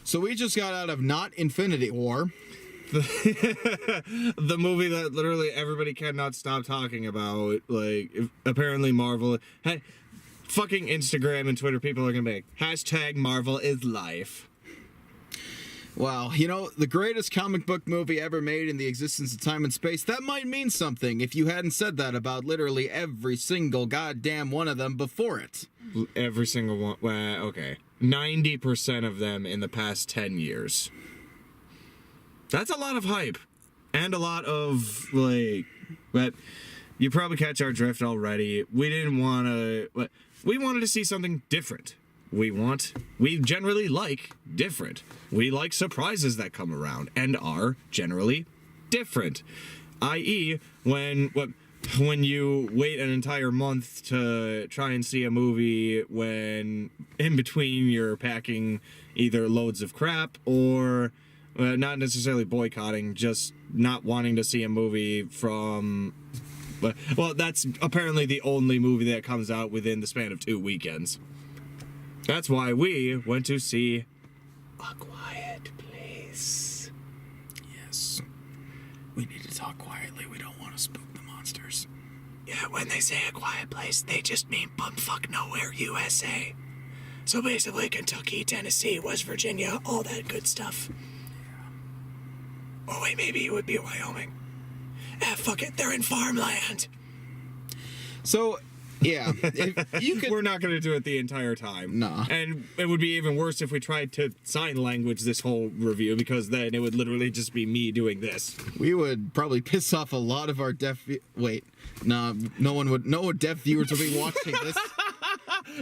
So we just got out of not Infinity War. The movie that literally everybody cannot stop talking about. Like, apparently Marvel... Hey, fucking Instagram and Twitter people are gonna make hashtag Marvel is life. Wow, you know, the greatest comic book movie ever made in the existence of time and space, that might mean something if you hadn't said that about literally every single goddamn one of them before it. Every single one. Well, okay. 90% of them in the past 10 years. That's a lot of hype. And a lot of, like... But you probably catch our drift already. We didn't want to... We wanted to see something different. We generally like different. We like surprises that come around and are generally different. I.e., when you wait an entire month to try and see a movie when in between you're packing either loads of crap or not necessarily boycotting, just not wanting to see a movie from... Well, that's apparently the only movie that comes out within the span of 2 weekends. That's why we went to see A Quiet Place. Yes. We need to talk quietly. We don't want to spook the monsters. Yeah, when they say A Quiet Place, they just mean bumfuck nowhere, USA. So basically Kentucky, Tennessee, West Virginia, all that good stuff. Yeah. Oh wait, maybe it would be Wyoming. Fuck it, they're in farmland. So... Yeah, if you could... We're not going to do it the entire time. Nah. And it would be even worse if we tried to sign language this whole review, because then it would literally just be me doing this. We would probably piss off a lot of our deaf... Wait, nah, no deaf viewers will be watching this.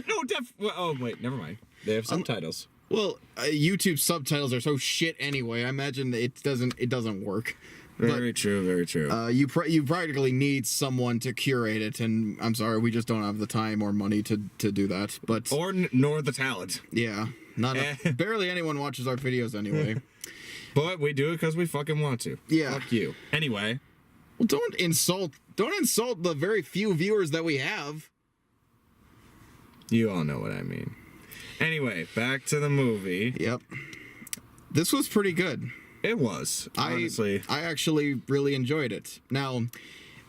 No deaf... Well, oh, wait, never mind. They have subtitles. Well, YouTube subtitles are so shit anyway. I imagine it doesn't work. Very true, very true. You practically need someone to curate it, and I'm sorry, we just don't have the time or money to do that. But nor the talent. Yeah, barely anyone watches our videos anyway. But we do it because we fucking want to. Yeah. Fuck you. Anyway. Well, don't insult the very few viewers that we have. You all know what I mean. Anyway, back to the movie. Yep. This was pretty good. It was, honestly. I actually really enjoyed it. Now,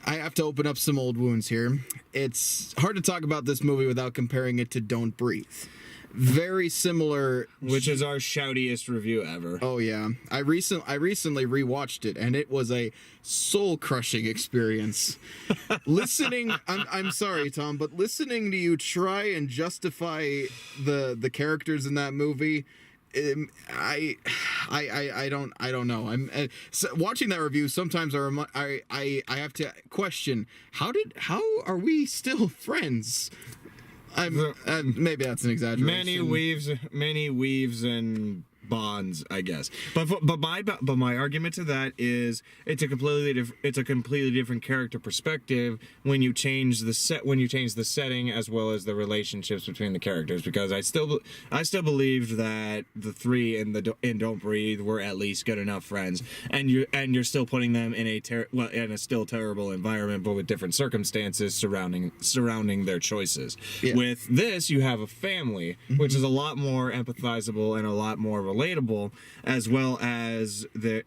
I have to open up some old wounds here. It's hard to talk about this movie without comparing it to Don't Breathe. Very similar. Which is our shoutiest review ever. Oh, yeah. I recently rewatched it, and it was a soul-crushing experience. I'm sorry, Tom, but listening to you try and justify the characters in that movie... I don't know. So watching that review. Sometimes I have to question how are we still friends? Maybe that's an exaggeration. Many weaves and bonds, I guess. But my argument to that is it's a completely different character perspective when you change the setting as well as the relationships between the characters, because I still believed that the three in Don't Breathe were at least good enough friends, and you're still putting them in a still terrible environment, but with different circumstances surrounding their choices. Yeah. With this, you have a family, which is a lot more empathizable and a lot more relatable, as well as the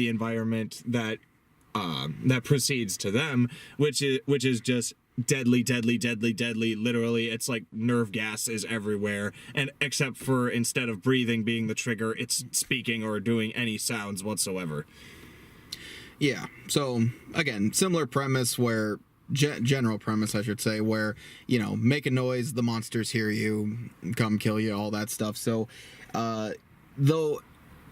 environment that precedes to them, which is just deadly. Literally, it's like nerve gas is everywhere, and except for instead of breathing being the trigger, it's speaking or doing any sounds whatsoever. Yeah. So again, similar premise where. General premise, I should say, where, you know, make a noise, the monsters hear you, come kill you, all that stuff. So, though,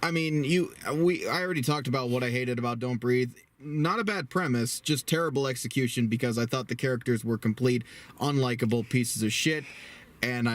I mean, I already talked about what I hated about Don't Breathe. Not a bad premise, just terrible execution, because I thought the characters were complete, unlikable pieces of shit. And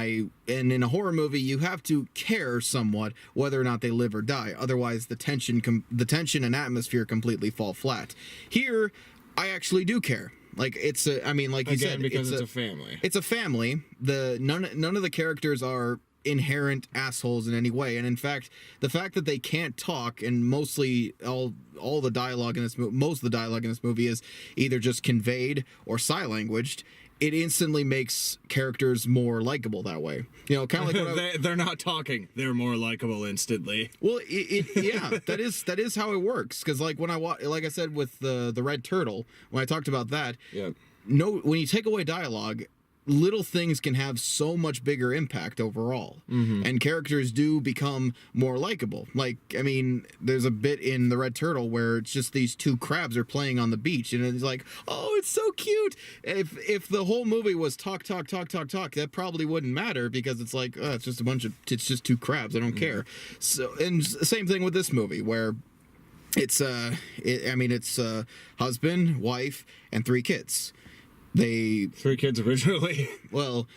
in a horror movie, you have to care somewhat whether or not they live or die. Otherwise, the tension and atmosphere completely fall flat. Here, I actually do care. Like, it's a, I mean, like you said, because it's a family. It's a family. None of the characters are inherent assholes in any way, and in fact, the fact that they can't talk, and mostly all the dialogue in this movie, most of the dialogue in this movie is either just conveyed or sign languaged, it instantly makes characters more likable that way. You know, kind of like what they're not talking; they're more likable instantly. well, yeah, that is how it works. Because like when like I said with the red turtle, when I talked about that, Yeah. no, when you take away dialogue, little things can have so much bigger impact overall, and characters do become more likable. Like, I mean, there's a bit in the red turtle where it's just these two crabs are playing on the beach, and it's like, oh, it's so cute. If the whole movie was talk, that probably wouldn't matter, because it's like, oh, it's just two crabs, I don't care. So, and same thing with this movie where it's husband, wife, and 3 kids. 3 kids originally. Well,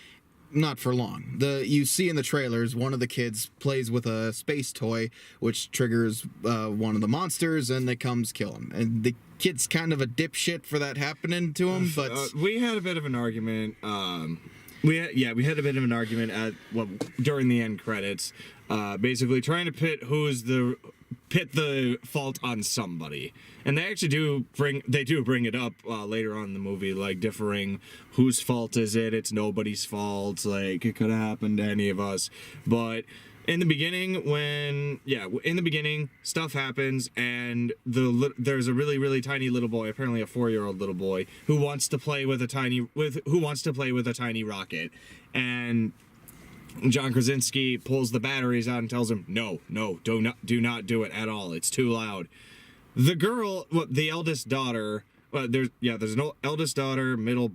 not for long. You see in the trailers, one of the kids plays with a space toy, which triggers one of the monsters, and they comes kill him. And the kid's kind of a dipshit for that happening to him. But we had a bit of an argument. We had a bit of an argument during the end credits, basically trying to pit the fault on somebody. And they actually do bring it up later on in the movie, like differing whose fault is it? It's nobody's fault. Like, it could have happened to any of us. But in the beginning, stuff happens, and there's a really, really tiny little boy, apparently a 4-year-old little boy, who wants to play with a tiny rocket. And John Krasinski pulls the batteries out and tells him, no, do not do it at all. It's too loud. The girl, the eldest daughter, there's an eldest daughter, middle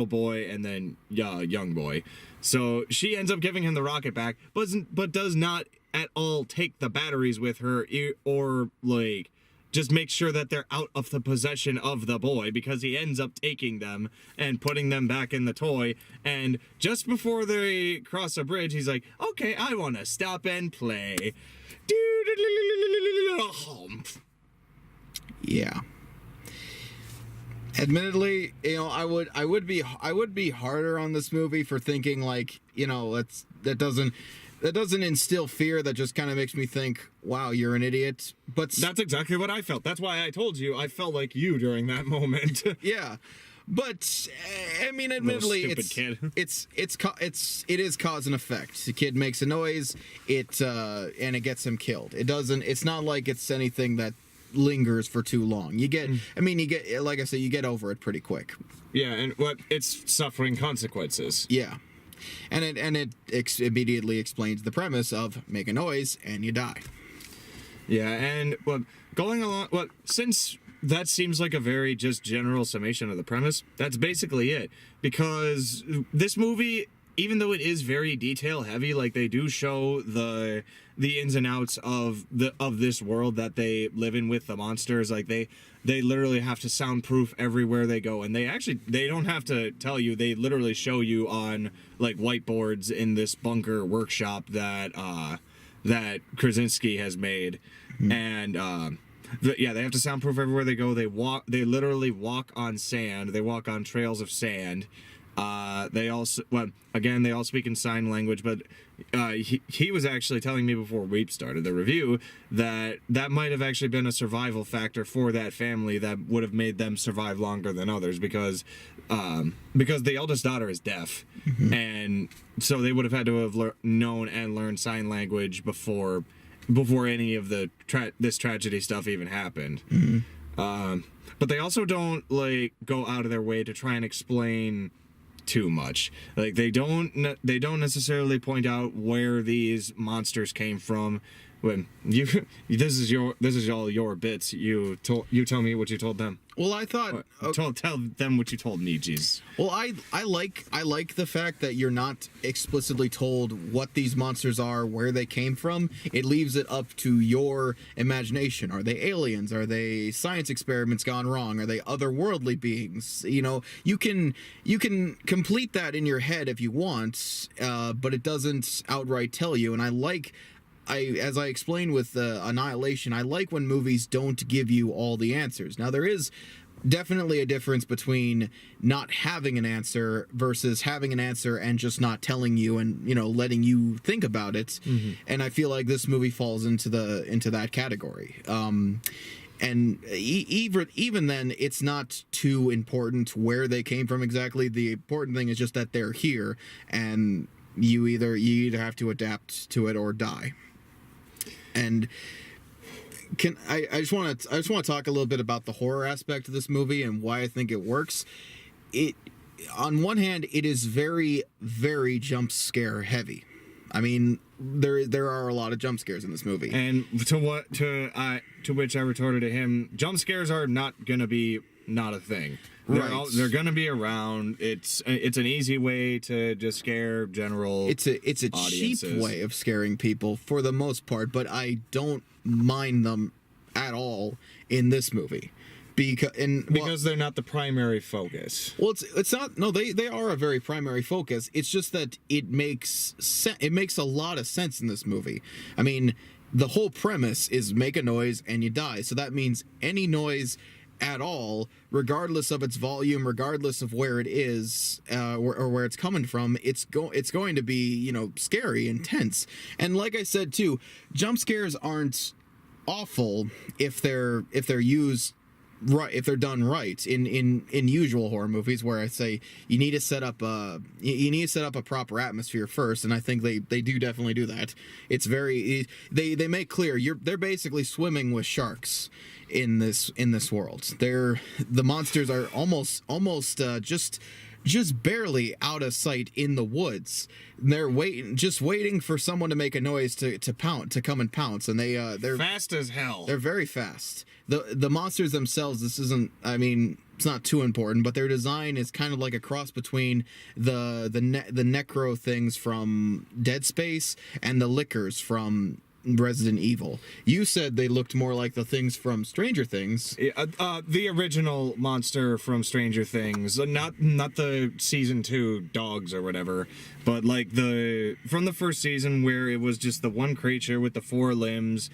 boy, and then young boy. So she ends up giving him the rocket back, but does not at all take the batteries with her, or like just make sure that they're out of the possession of the boy, because he ends up taking them and putting them back in the toy. And just before they cross a bridge, he's like, okay, I want to stop and play. yeah. Admittedly, you know, I would be harder on this movie for thinking, like, you know, that doesn't instill fear. That just kind of makes me think, wow, you're an idiot. But that's exactly what I felt. That's why I told you I felt like you during that moment. Yeah. But I mean, admittedly, it is cause and effect. The kid makes a noise, and it gets him killed. It's not like it's anything that lingers for too long. You get like I said, you get over it pretty quick. Yeah, and it's suffering consequences. Yeah. And it immediately explains the premise of make a noise and you die. Yeah, and going along, since that seems like a very just general summation of the premise, that's basically it. Because this movie, even though it is very detail heavy, like they do show the ins and outs of this world that they live in with the monsters, like they literally have to soundproof everywhere they go, and they don't have to tell you, they literally show you on like whiteboards in this bunker workshop that Krasinski has made. And they have to soundproof everywhere they go. They literally walk on sand. They walk on trails of sand. They all speak in sign language, but he was actually telling me before we started the review that might have actually been a survival factor for that family that would have made them survive longer than others, because the eldest daughter is deaf, and so they would have had to have known and learned sign language before any of this tragedy stuff even happened. But they also don't like go out of their way to try and explain too much. Like they don't necessarily point out where these monsters came from. When this is all your bits. You tell me what you told them. Well, I thought tell them what you told me. Jeez. Well, I like the fact that you're not explicitly told what these monsters are, where they came from. It leaves it up to your imagination. Are they aliens? Are they science experiments gone wrong? Are they otherworldly beings? You know, you can complete that in your head if you want, but it doesn't outright tell you. And as I explained with Annihilation, I like when movies don't give you all the answers. Now, there is definitely a difference between not having an answer versus having an answer and just not telling you and, you know, letting you think about it. And I feel like this movie falls into that category. and even then, it's not too important where they came from exactly. The important thing is just that they're here, and you either have to adapt to it or die. And I just want to talk a little bit about the horror aspect of this movie and why I think it works. On one hand, it is very, very jump scare heavy. I mean, there are a lot of jump scares in this movie. And to which I retorted to him, jump scares are not gonna be not a thing. They're gonna be around. It's an easy way to just scare general. It's a cheap way of scaring people for the most part, but I don't mind them at all in this movie. Because they're not the primary focus. Well, it's not. No, they are a very primary focus. It's just that it makes a lot of sense in this movie. I mean, the whole premise is make a noise and you die. So that means any noise at all, regardless of its volume, regardless of where it is or where it's coming from, it's going to be, scary, intense. And like I said too, jump scares aren't awful if they're used right, if they're done right in usual horror movies, where I say you need to set up a proper atmosphere first, and I think they do definitely do that. It's very they make clear they're basically swimming with sharks in this world. The monsters are almost just barely out of sight in the woods. They're waiting for someone to make a noise to come and pounce, and they're fast as hell. They're very fast. The monsters themselves, this isn't, I mean, it's not too important, but their design is kind of like a cross between the necro things from Dead Space and the lickers from Resident Evil. You said they looked more like the things from Stranger Things. The original monster from Stranger Things, not the season 2 dogs or whatever, but like from the first season where it was just the one creature with the 4 limbs.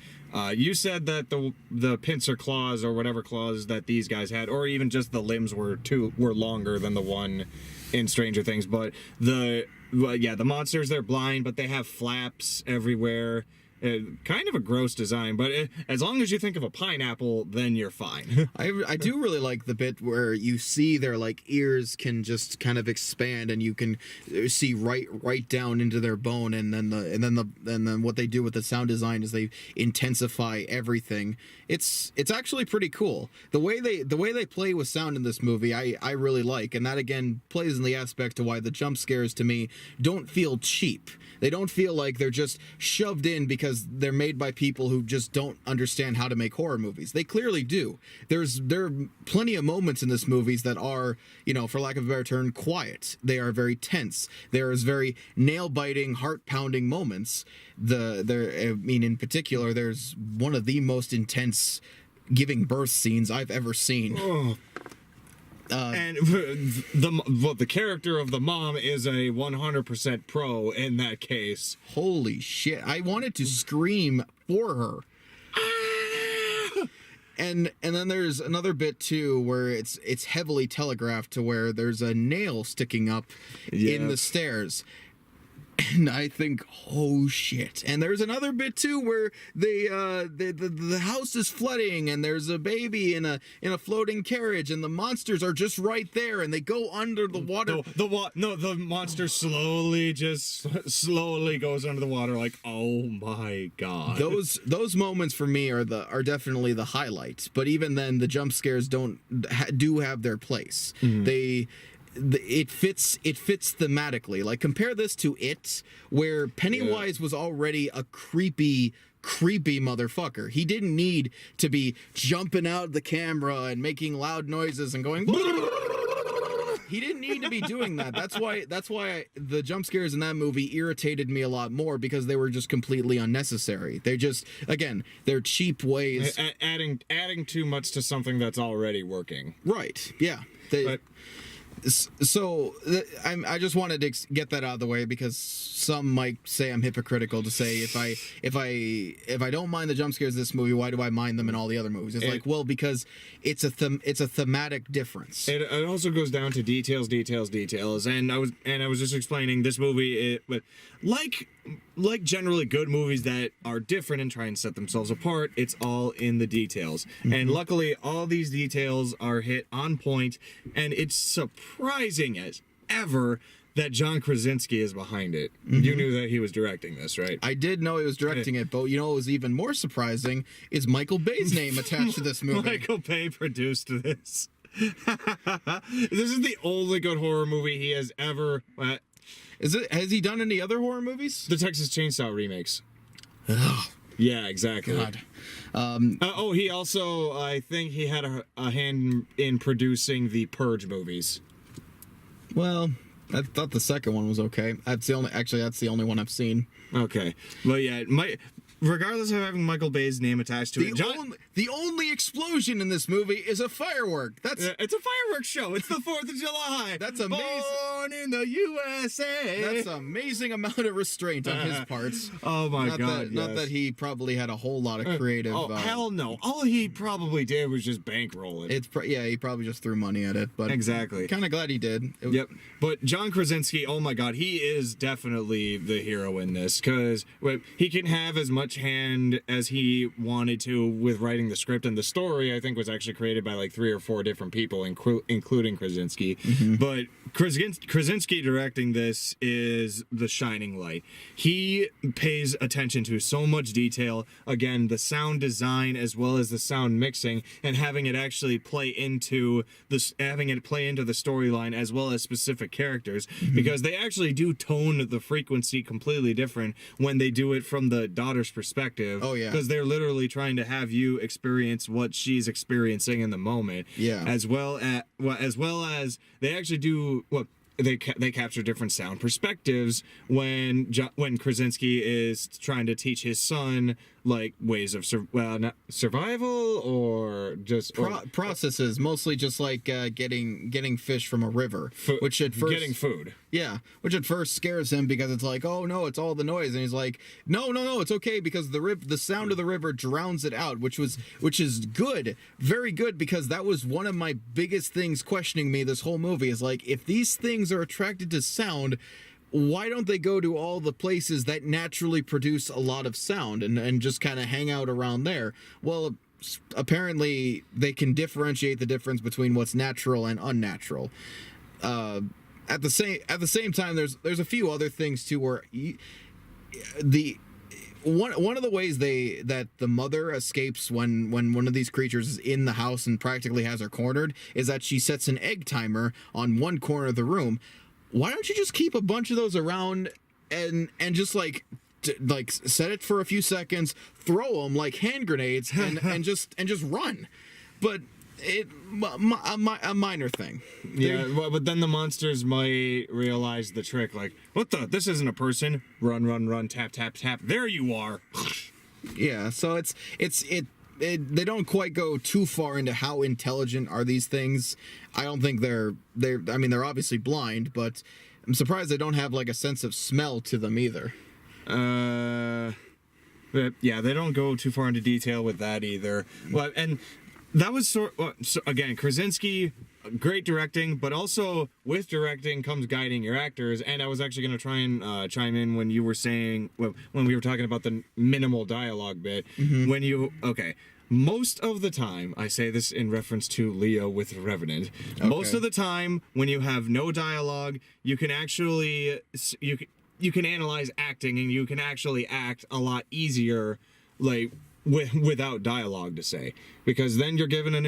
You said that the pincer claws or whatever claws that these guys had, or even just the limbs were longer than the one in Stranger Things. But the monsters, they're blind, but they have flaps everywhere. Kind of a gross design, but as long as you think of a pineapple, then you're fine. I do really like the bit where you see their like ears can just kind of expand, and you can see right down into their bone, and then what they do with the sound design is they intensify everything. It's actually pretty cool. The way they play with sound in this movie, I really like, and that again plays in the aspect to why the jump scares to me don't feel cheap. They don't feel like they're just shoved in because they're made by people who just don't understand how to make horror movies. They clearly do. There are plenty of moments in this movies that are, for lack of a better term, quiet. They are very tense. There's very nail-biting, heart-pounding moments. In particular, there's one of the most intense giving birth scenes I've ever seen. Oh. And the character of the mom is a 100% pro in that case. Holy shit. I wanted to scream for her. Ah! And then there's another bit too where it's heavily telegraphed to where there's a nail sticking up in the stairs. And I think, oh shit. And there's another bit too where the house is flooding, and there's a baby in a floating carriage, and the monsters are just right there, and they go under the water. The monster slowly goes under the water, like, oh my god. Those moments for me are definitely the highlights. But even then, the jump scares do have their place. Mm-hmm. It fits thematically. Like, compare this to It, where Pennywise was already a creepy motherfucker. He didn't need to be jumping out the camera and making loud noises and going he didn't need to be doing that. That's why the jump scares in that movie irritated me a lot more, because they were just completely unnecessary. They're just, again, they're cheap ways, adding too much to something that's already working. Right. Yeah. So I just wanted to get that out of the way, because some might say I'm hypocritical to say if I don't mind the jump scares in this movie, why do I mind them in all the other movies? It's like, well, because it's a thematic difference. It also goes down to details, and I was just explaining this movie. Like like generally good movies that are different and try and set themselves apart, it's all in the details. And luckily, all these details are hit on point, and it's surprising as ever that John Krasinski is behind it. You knew that he was directing this, right? I did know he was directing it, but you know what was even more surprising is Michael Bay's name attached to this movie. Michael Bay produced this. This is the only good horror movie he has ever... Has he done any other horror movies? The Texas Chainsaw remakes. Ugh. Yeah, exactly. God. He also, I think he had a hand in producing the Purge movies. Well, I thought the second one was okay. That's the only one I've seen. Okay. But yeah, regardless of having Michael Bay's name attached to it, The only explosion in this movie is a firework. It's a fireworks show. It's the 4th of July. That's amazing. Born in the USA. That's an amazing amount of restraint on his parts. Oh my God! Not that he probably had a whole lot of creative. Oh hell no! All he probably did was just bankroll it. He probably just threw money at it. But exactly. Kind of glad he did. Yep. But John Krasinski, oh my God, he is definitely the hero in this, because he can have as much hand as he wanted to with writing the script, and the story I think was actually created by like 3 or 4 different people, including Krasinski. But Krasinski directing this is the shining light. He pays attention to so much detail. Again, the sound design as well as the sound mixing, and having it play into the storyline as well as specific characters, because they actually do tone the frequency completely different when they do it from the daughter's perspective. Oh yeah, because they're literally trying to have you experience what she's experiencing in the moment. Yeah, as well as they actually do they capture different sound perspectives when Krasinski is trying to teach his son like ways of not survival or just processes, mostly just like getting fish from a river, which at first getting food. Yeah, which at first scares him because it's like, oh no, it's all the noise, and he's like, no, it's okay because the sound of the river drowns it out, which is good, very good, because that was one of my biggest things questioning me this whole movie is like, if these things are attracted to sound, why don't they go to all the places that naturally produce a lot of sound and just kind of hang out around there? Well, apparently they can differentiate the difference between what's natural and unnatural. At the same time, there's a few other things too, where one of the ways that the mother escapes when one of these creatures is in the house and practically has her cornered is that she sets an egg timer on one corner of the room. Why don't you just keep a bunch of those around and just like set it for a few seconds, throw them like hand grenades, and just run? But a minor thing. Yeah, but then the monsters might realize the trick. Like, this isn't a person. Run, tap, tap, tap. There you are. Yeah, so they don't quite go too far into how intelligent are these things. I don't think they're they're obviously blind, but I'm surprised they don't have like a sense of smell to them either. But yeah, they don't go too far into detail with that either. Well, and that was so again, Krasinski, great directing, but also with directing comes guiding your actors. And I was actually going to try and chime in when you were saying, when we were talking about the minimal dialogue bit. Most of the time, I say this in reference to Leo with The Revenant, most of the time when you have no dialogue, you can actually, you can analyze acting, and you can actually act a lot easier, like, without dialogue to say, because then you're given an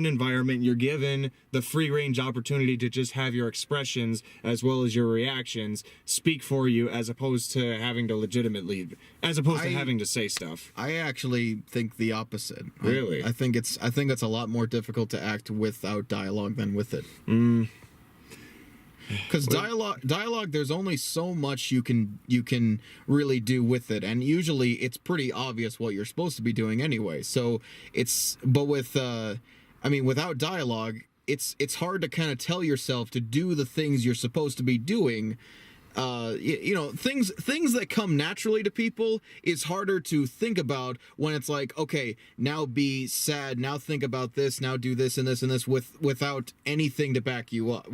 environment, you're given the free range opportunity to just have your expressions as well as your reactions speak for you, as opposed to having to having to say stuff. I actually think the opposite. Really? I think it's a lot more difficult to act without dialogue than with it. Because dialogue, there's only so much you can really do with it, and usually it's pretty obvious what you're supposed to be doing anyway. So without dialogue, it's hard to kind of tell yourself to do the things you're supposed to be doing. Things that come naturally to people is harder to think about when it's like, okay, now be sad, now think about this, now do this and this and this, without anything to back you up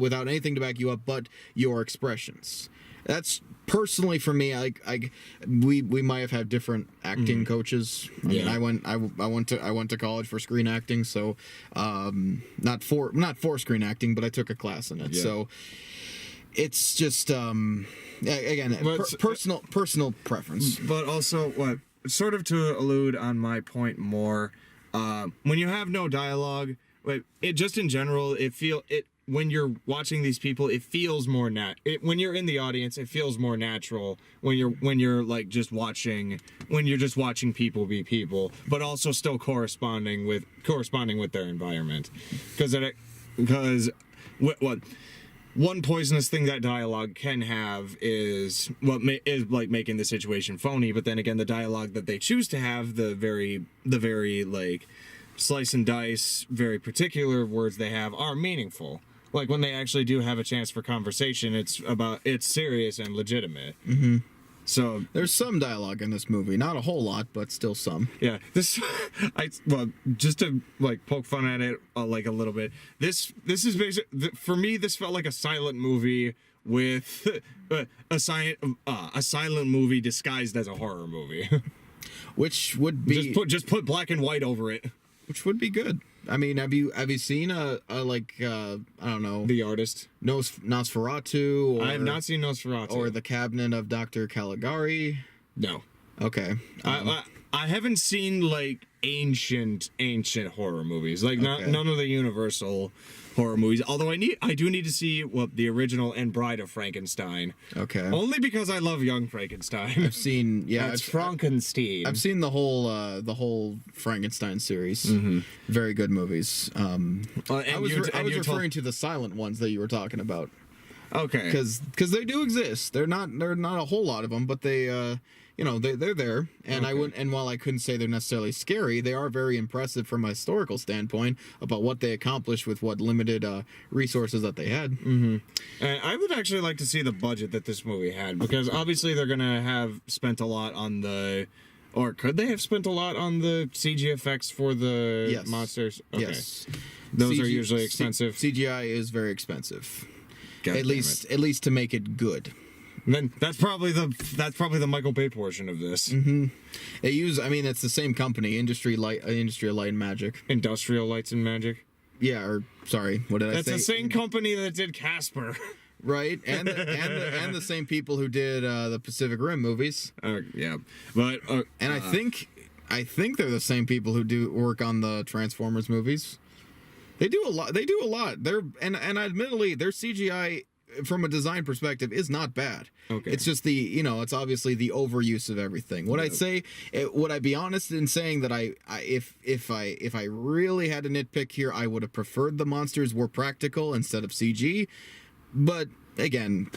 but your expressions. That's personally for me. We might have had different acting coaches. I mean, I went to college for screen acting, so not for screen acting, but I took a class in it. Yeah. So it's just again personal preference. But also, what sort of to allude on my point more, when you have no dialogue, it just in general, when you're watching these people, it feels more when you're in the audience, it feels more natural when you're like just watching people be people, but also still corresponding with their environment. Because what one poisonous thing that dialogue can have is like making the situation phony. But then again, the dialogue that they choose to have, the very like slice and dice, very particular words they have, are meaningful. Like when they actually do have a chance for conversation, it's serious and legitimate. Mm-hmm. So there's some dialogue in this movie, not a whole lot, but still some. Yeah, just to like poke fun at it like a little bit. This is basically, for me, this felt like a silent movie with a silent movie disguised as a horror movie. Which would be just put black and white over it. Which would be good. I mean, have you seen I don't know, The Artist? Nosferatu? I have not seen Nosferatu. Or The Cabinet of Dr. Caligari? No. Okay. I haven't seen like ancient horror movies, like none of the Universal horror movies. Although I do need to see the original and Bride of Frankenstein. Okay. Only because I love Young Frankenstein. I've seen Frankenstein. I've seen the whole Frankenstein series. Mm-hmm. Very good movies. I was referring to the silent ones that you were talking about. Okay. Because they do exist. They're not a whole lot of them, but they they're there, and okay. And while I couldn't say they're necessarily scary, they are very impressive from a historical standpoint about what they accomplished with what limited resources that they had. Mm-hmm. And I would actually like to see the budget that this movie had, because obviously they're gonna have spent a lot on or could they have spent a lot on the CG effects for the monsters? Okay. Yes, those are usually expensive. CGI is very expensive. God at least to make it good. And then that's probably the Michael Bay portion of this. Mm-hmm. It's the same company, Industrial Light and Magic. Industrial Lights and Magic. Yeah, or sorry, what did I say? That's the same company that did Casper. Right, and the same people who did the Pacific Rim movies. Yeah, but and I think they're the same people who do work on the Transformers movies. They do a lot. And admittedly, their CGI from a design perspective is not bad. Okay. It's just it's obviously the overuse of everything. Would I be honest in saying that if I really had to nitpick here, I would have preferred the monsters were practical instead of CG. But again,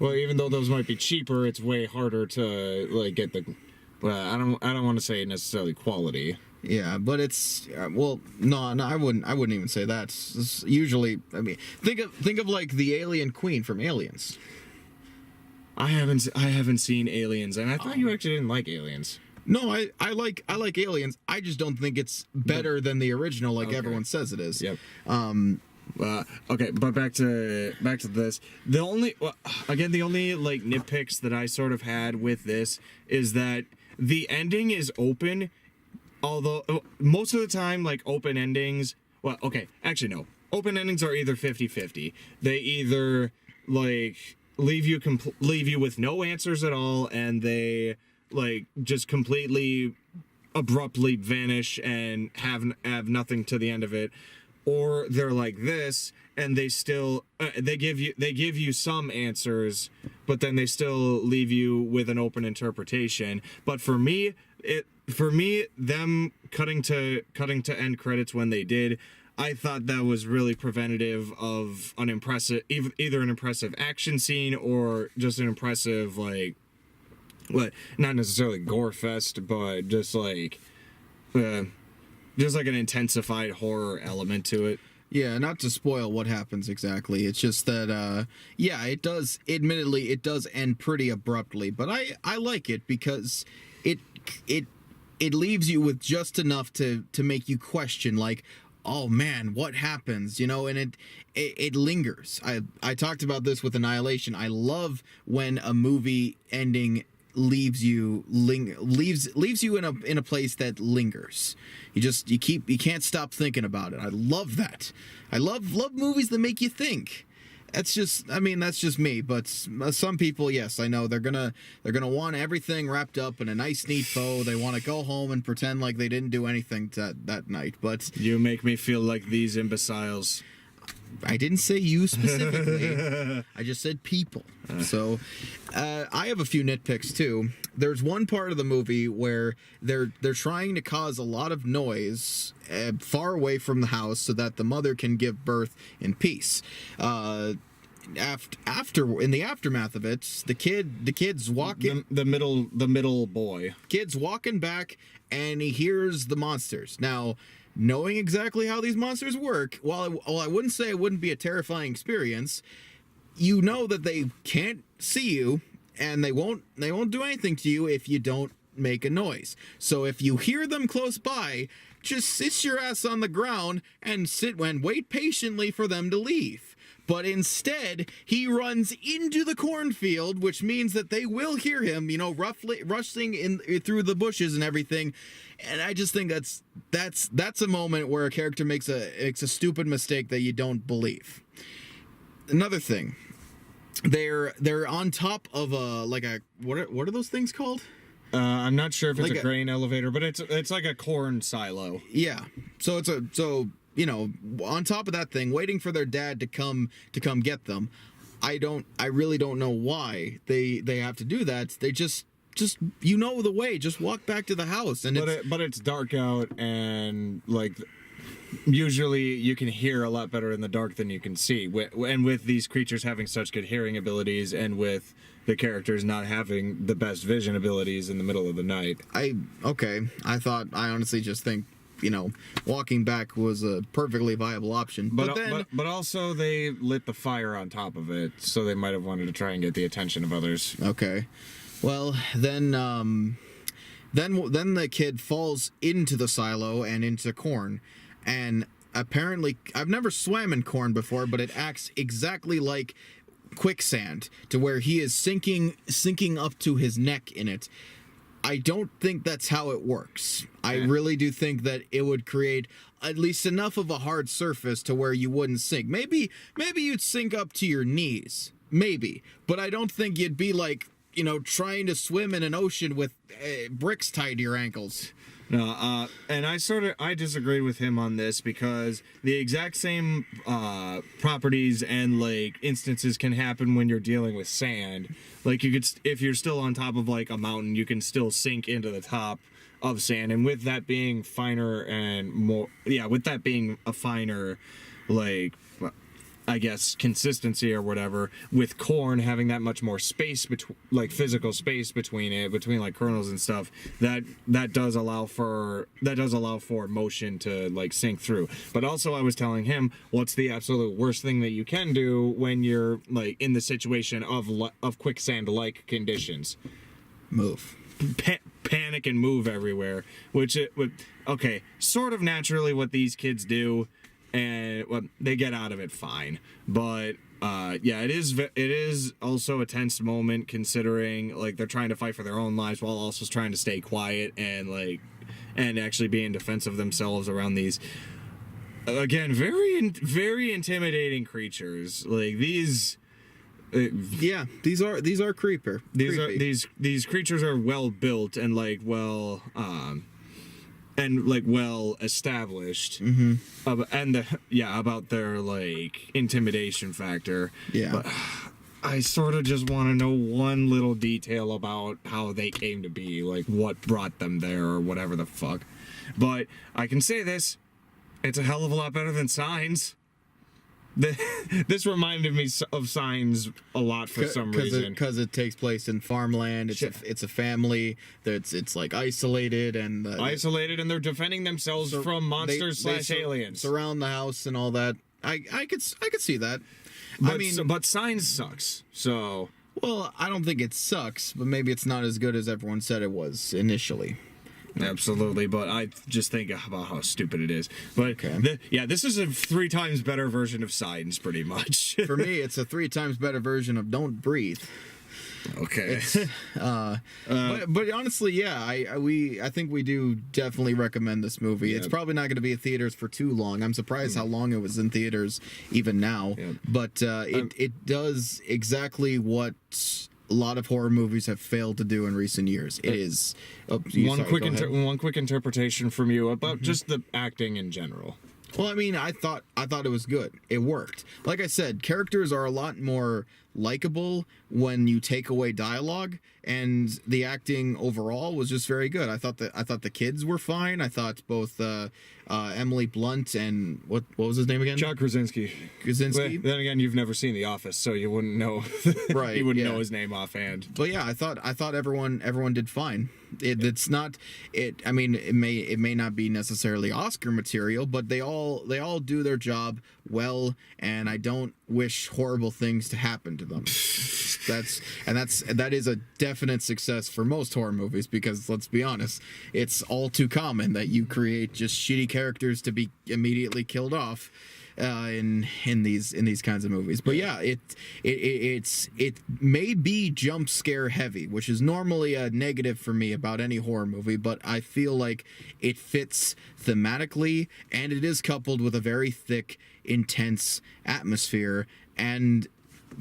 even though those might be cheaper, it's way harder to like get the. I don't want to say necessarily quality. Yeah, but it's no, I wouldn't even say that. It's usually, think of like the alien queen from Aliens. I haven't seen Aliens, and I thought you actually didn't like Aliens. No, I like Aliens. I just don't think it's better than the original, like everyone says it is. Yep. Okay, but back to this. The only like nitpicks that I sort of had with this is that the ending is open. Although most of the time, like open endings, open endings are either 50-50. They either like leave you with no answers at all, and they like just completely abruptly vanish and have nothing to the end of it, or they're like this and they still they give you some answers, but then they still leave you with an open interpretation. But for me, them cutting to end credits when they did, I thought that was really preventative of either an impressive action scene or just an impressive not necessarily gore fest, but just like an intensified horror element to it. Yeah, not to spoil what happens exactly. It's just that, it does. Admittedly, it does end pretty abruptly, but I like it because it leaves you with just enough to make you question, like, oh man, what happens, you know, and it lingers. I talked about this with Annihilation. I love when a movie ending leaves you in a place that lingers. You can't stop thinking about it. I love that. I love movies that make you think. That's just me, but some people, yes, I know they're gonna want everything wrapped up in a nice neat bow. They want to go home and pretend like they didn't do anything that night. But you make me feel like these imbeciles. I didn't say you specifically. I just said people. So I have a few nitpicks too. There's one part of the movie where they're trying to cause a lot of noise far away from the house so that the mother can give birth in peace. After in the aftermath of it, the kid's walking. The middle boy. Kid's walking back and he hears the monsters. Now, knowing exactly how these monsters work, while I wouldn't say it wouldn't be a terrifying experience, you know that they can't see you and they won't do anything to you if you don't make a noise. So if you hear them close by, just sit your ass on the ground and wait patiently for them to leave. But instead, he runs into the cornfield, which means that they will hear him, you know, roughly rushing in through the bushes and everything. And I just think that's a moment where a character makes a stupid mistake that you don't believe. Another thing, they're on top of what are those things called? I'm not sure if it's Like a grain elevator, but it's like a corn silo. Yeah. So you know, on top of that thing, waiting for their dad to come get them. I really don't know why they have to do that. They just you know the way. Just walk back to the house, and but it's dark out, and like usually you can hear a lot better in the dark than you can see. And with these creatures having such good hearing abilities, and with the characters not having the best vision abilities in the middle of the night. I honestly just think, you know, walking back was a perfectly viable option. But also they lit the fire on top of it, so they might have wanted to try and get the attention of others. Okay. Well, then the kid falls into the silo and into corn, and apparently I've never swam in corn before, but it acts exactly like quicksand, to where he is sinking up to his neck in it. I don't think that's how it works. I really do think that it would create at least enough of a hard surface to where you wouldn't sink. Maybe you'd sink up to your knees. Maybe. But I don't think you'd be like, you know, trying to swim in an ocean with bricks tied to your ankles. No, and I disagreed with him on this, because the exact same properties and like instances can happen when you're dealing with sand. Like you could, if you're still on top of like a mountain, you can still sink into the top of sand, and with that being finer and more, with that being a finer, like, I guess, consistency or whatever, with corn having that much more space like physical space between like kernels and stuff, that does allow for motion to like sink through. But also I was telling him, what's the absolute worst thing that you can do when you're like in the situation of quicksand like conditions? Move. Panic and move everywhere, which it would, okay, sort of naturally what these kids do. And well, they get out of it fine, but it is also a tense moment, considering like they're trying to fight for their own lives while also trying to stay quiet and actually be in defense of themselves around these, again, very intimidating creatures. Like these. These are creepy. These creatures are well built and like well established, about their like intimidation factor. But I sort of just want to know one little detail about how they came to be, like what brought them there or whatever the fuck. But I can say this, it's a hell of a lot better than Signs. This reminded me of Signs a lot for some reason. Because it takes place in farmland. It's a family that's like isolated and they're defending themselves from monsters / aliens. Surround the house and all that. I could see that. But Signs sucks. So well, I don't think it sucks, but maybe it's not as good as everyone said it was initially. Absolutely, but I just think about how stupid it is. But this is a 3 times better version of Signs, pretty much. For me, it's a 3 times better version of Don't Breathe. Okay. But honestly, yeah, I think we do definitely recommend this movie. It's probably not going to be in theaters for too long. I'm surprised how long it was in theaters even now. But it does exactly what a lot of horror movies have failed to do in recent years. It is one quick interpretation from you about just the acting in general. Well, I mean, I thought it was good. It worked. Like I said, characters are a lot more likable when you take away dialogue, and the acting overall was just very good. I thought the kids were fine. I thought both Emily Blunt and what was his name again? John Krasinski. Krasinski. Then again, you've never seen The Office, so you wouldn't know. Right. You wouldn't know his name offhand. But yeah, I thought everyone did fine. It's not it. I mean, it may not be necessarily Oscar material, but they all do their job well, and I don't wish horrible things to happen to them. That is a definite success for most horror movies, because let's be honest, it's all too common that you create just shitty characters to be immediately killed off in these kinds of movies. But yeah, it may be jump scare heavy, which is normally a negative for me about any horror movie, but I feel like it fits thematically, and it is coupled with a very thick, intense atmosphere and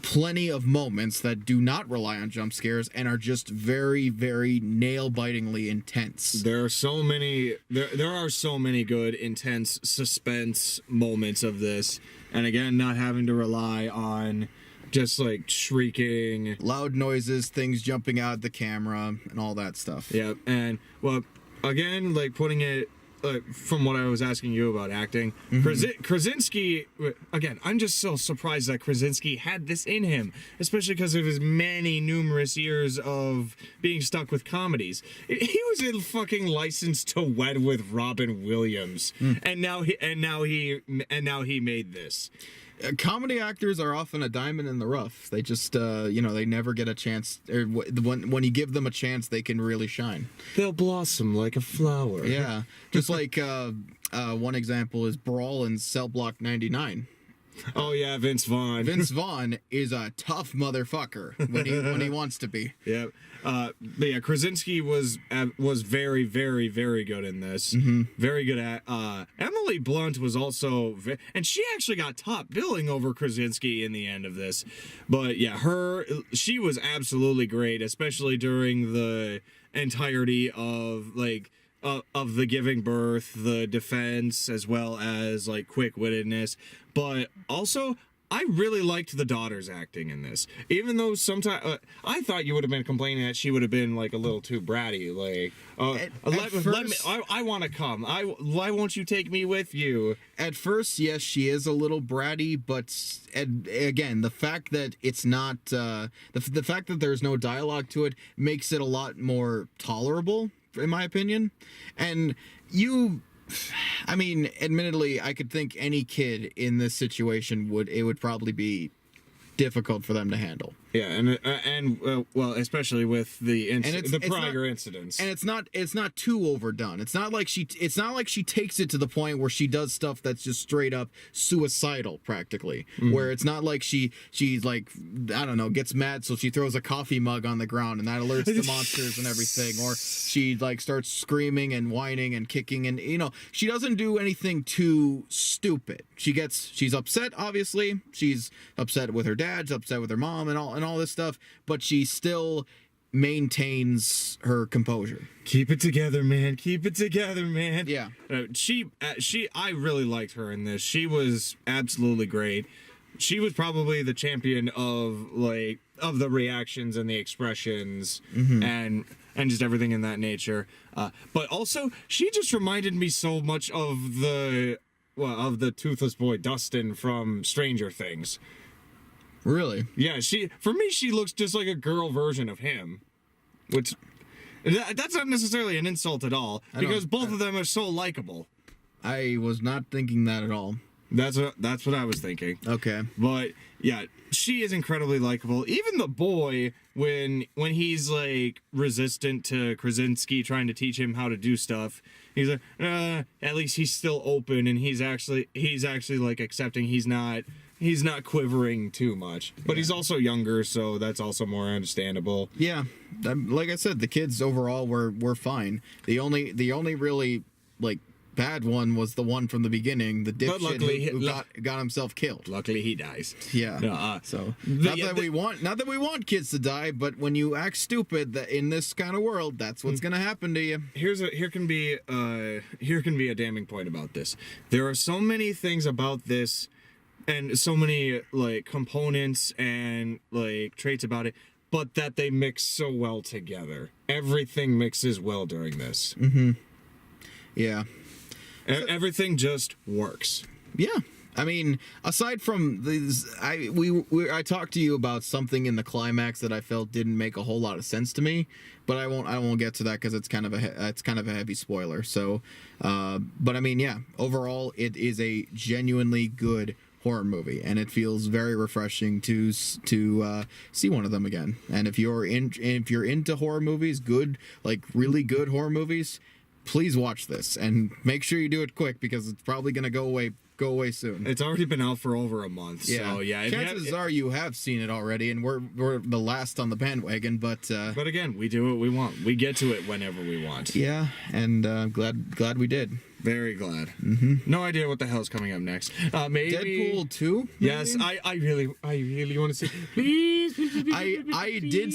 plenty of moments that do not rely on jump scares and are just very, very nail-bitingly intense. There are so many good, intense suspense moments of this, and again, not having to rely on just like shrieking, loud noises, things jumping out the camera, and all that stuff. Yeah, and well, again, like putting it from what I was asking you about acting, Krasinski, again, I'm just so surprised that Krasinski had this in him, especially because of his numerous years of being stuck with comedies. He was in fucking License to Wed with Robin Williams, and now he made this. Comedy actors are often a diamond in the rough. They just, they never get a chance. Or when you give them a chance, they can really shine. They'll blossom like a flower. Yeah, just like one example is Brawl in Cell Block 99. Oh yeah, Vince Vaughn. Vince Vaughn is a tough motherfucker when he wants to be. Yeah, but yeah, Krasinski was very, very, very good in this. Very good at. Emily Blunt was also, and she actually got top billing over Krasinski in the end of this. But yeah, she was absolutely great, especially during the entirety of of the giving birth, the defense, as well as like quick-wittedness. But also, I really liked the daughter's acting in this. Even though sometimes I thought you would have been complaining that she would have been like a little too bratty. Like, I want to come. Why won't you take me with you? At first, yes, she is a little bratty, but again, the fact that it's not the fact that there's no dialogue to it makes it a lot more tolerable, in my opinion. And I mean, admittedly, I could think any kid in this situation would probably be difficult for them to handle. Yeah, and well, especially with the prior incidents. And it's not too overdone. It's not like she takes it to the point where she does stuff that's just straight up suicidal, practically. Where it's not like she's like, I don't know, gets mad, so she throws a coffee mug on the ground and that alerts the monsters and everything, or she like starts screaming and whining and kicking, and she doesn't do anything too stupid. She's upset, obviously. She's upset with her dad, she's upset with her mom, and all this stuff, but she still maintains her composure. Keep it together, man. Keep it together, man. Yeah. I really liked her in this. She was absolutely great. She was probably the champion of the reactions and the expressions and just everything in that nature. But also, she just reminded me so much of the toothless boy Dustin from Stranger Things. Really? Yeah, for me, she looks just like a girl version of him, which that's not necessarily an insult at all, because both of them are so likable. I was not thinking that at all. That's what I was thinking. Okay. But Yeah, she is incredibly likable. Even the boy, when he's like resistant to Krasinski trying to teach him how to do stuff, he's like, at least he's still open, and he's actually like accepting. He's not quivering too much, but he's also younger, so that's also more understandable. Yeah, like I said, the kids overall were fine. The only really like bad one was the one from the beginning, the dipshit who got himself killed. Luckily, he dies. Yeah. Not that we want kids to die, but when you act stupid, that in this kind of world, that's what's gonna happen to you. Here can be a damning point about this. There are so many things about this, and so many like components and like traits about it, but that they mix so well together. Everything mixes well during this. Yeah. Everything just works. Yeah. I mean, aside from these, I talked to you about something in the climax that I felt didn't make a whole lot of sense to me, but I won't get to that because it's kind of a heavy spoiler. So, but I mean, yeah, overall, it is a genuinely good horror movie, and it feels very refreshing to see one of them again. And if you're into horror movies, really good horror movies, please watch this and make sure you do it quick because it's probably gonna go away soon. It's already been out for over a month. Yeah. So yeah, chances are you have seen it already, and we're the last on the bandwagon. But again, we do what we want. We get to it whenever we want. Yeah, and glad we did. Very glad. No idea what the hell's coming up next. Maybe Deadpool 2? Yes, I really want to see. Please. I did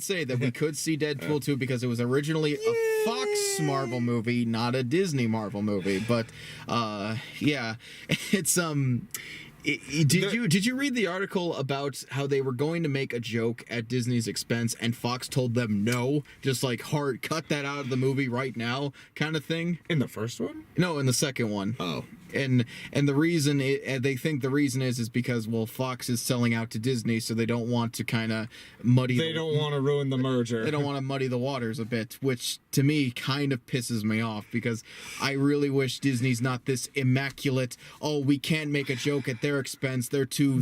say that we could see Deadpool 2 because it was originally a Fox Marvel movie, not a Disney Marvel movie. But yeah, it's Did you read the article about how they were going to make a joke at Disney's expense and Fox told them no, just like hard cut that out of the movie right now kind of thing? In the first one? No, in the second one. Oh. And the reason they think the reason is because Fox is selling out to Disney, so they don't want to kind of muddy. They don't want to ruin the merger. They don't want to muddy the waters a bit, which to me kind of pisses me off because I really wish Disney's not this immaculate. Oh, we can't make a joke at their expense. They're too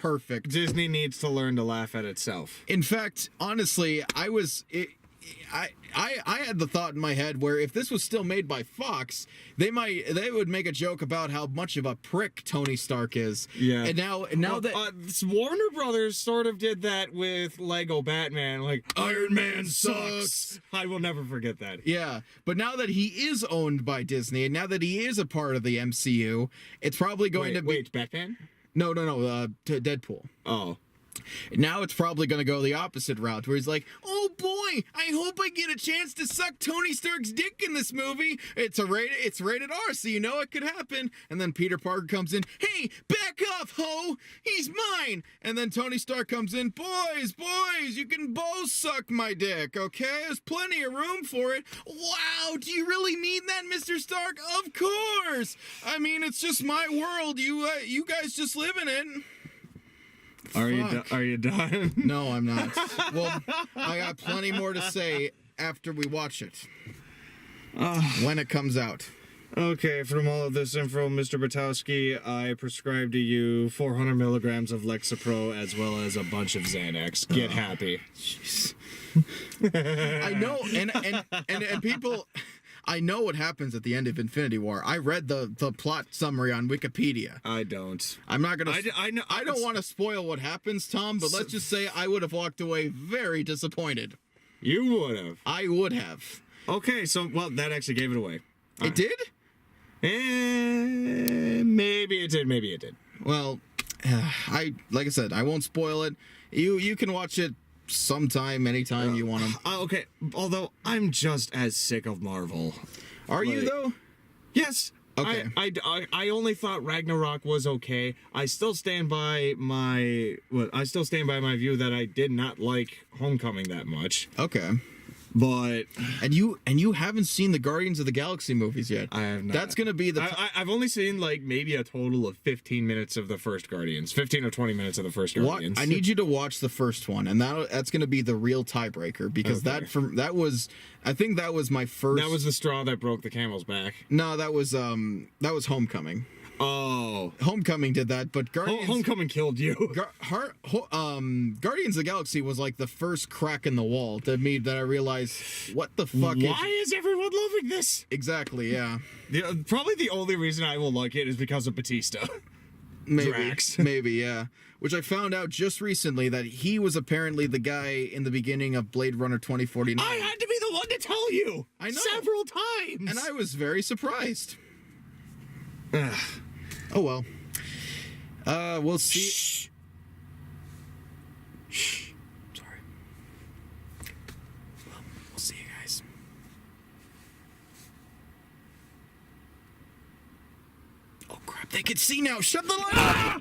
perfect. Disney needs to learn to laugh at itself. In fact, honestly, I had the thought in my head where if this was still made by Fox, they would make a joke about how much of a prick Tony Stark is. Yeah. And now that Warner Brothers sort of did that with Lego Batman, like Iron Man sucks. I will never forget that. Yeah, but now that he is owned by Disney and now that he is a part of the MCU, it's probably going to be Batman? No, Deadpool. Oh. Now it's probably going to go the opposite route, where he's like, "Oh boy, I hope I get a chance to suck Tony Stark's dick in this movie. It's rated R, so you know it could happen." And then Peter Parker comes in, "Hey, back off, ho! He's mine!" And then Tony Stark comes in, "Boys, you can both suck my dick, okay? There's plenty of room for it." Wow, do you really mean that, Mr. Stark? Of course. I mean, it's just my world. You guys just live in it. Are you done? No, I'm not. Well, I got plenty more to say after we watch it. When it comes out. Okay, from all of this info, Mr. Batowski, I prescribe to you 400 milligrams of Lexapro as well as a bunch of Xanax. Get happy. Jeez. I know, and people... I know what happens at the end of Infinity War. I read the plot summary on Wikipedia. I don't. I'm not gonna. I don't want to spoil what happens, Tom. But let's just say I would have walked away very disappointed. You would have. I would have. Okay, so that actually gave it away. It did? Maybe it did. Maybe it did. Well, like I said, I won't spoil it. You can watch it sometime, anytime you want to. Okay, although I'm just as sick of Marvel. Are you though? Yes. Okay. I only thought Ragnarok was okay. I still stand by my view that I did not like Homecoming that much. Okay. But and you haven't seen the Guardians of the Galaxy movies yet. I have not. That's gonna be I've only seen like maybe a total of 15 minutes of the first Guardians, 15 or 20 minutes of the first Guardians. I need you to watch the first one, and that's gonna be the real tiebreaker because I think that was my first. That was the straw that broke the camel's back. No, that was Homecoming. Oh, Homecoming did that, but Guardians Homecoming killed you. Guardians of the Galaxy was like the first crack in the wall to me that I realized what the fuck Why is everyone loving this? Exactly, yeah. Probably the only reason I will like it is because of Batista. Maybe, Drax. maybe, yeah. Which I found out just recently that he was apparently the guy in the beginning of Blade Runner 2049. I had to be the one to tell you. I know. Several times. And I was very surprised. Ugh. Oh well. We'll see. Shh. Sorry. Well, we'll see you guys. Oh crap! They can see now. Shut the light.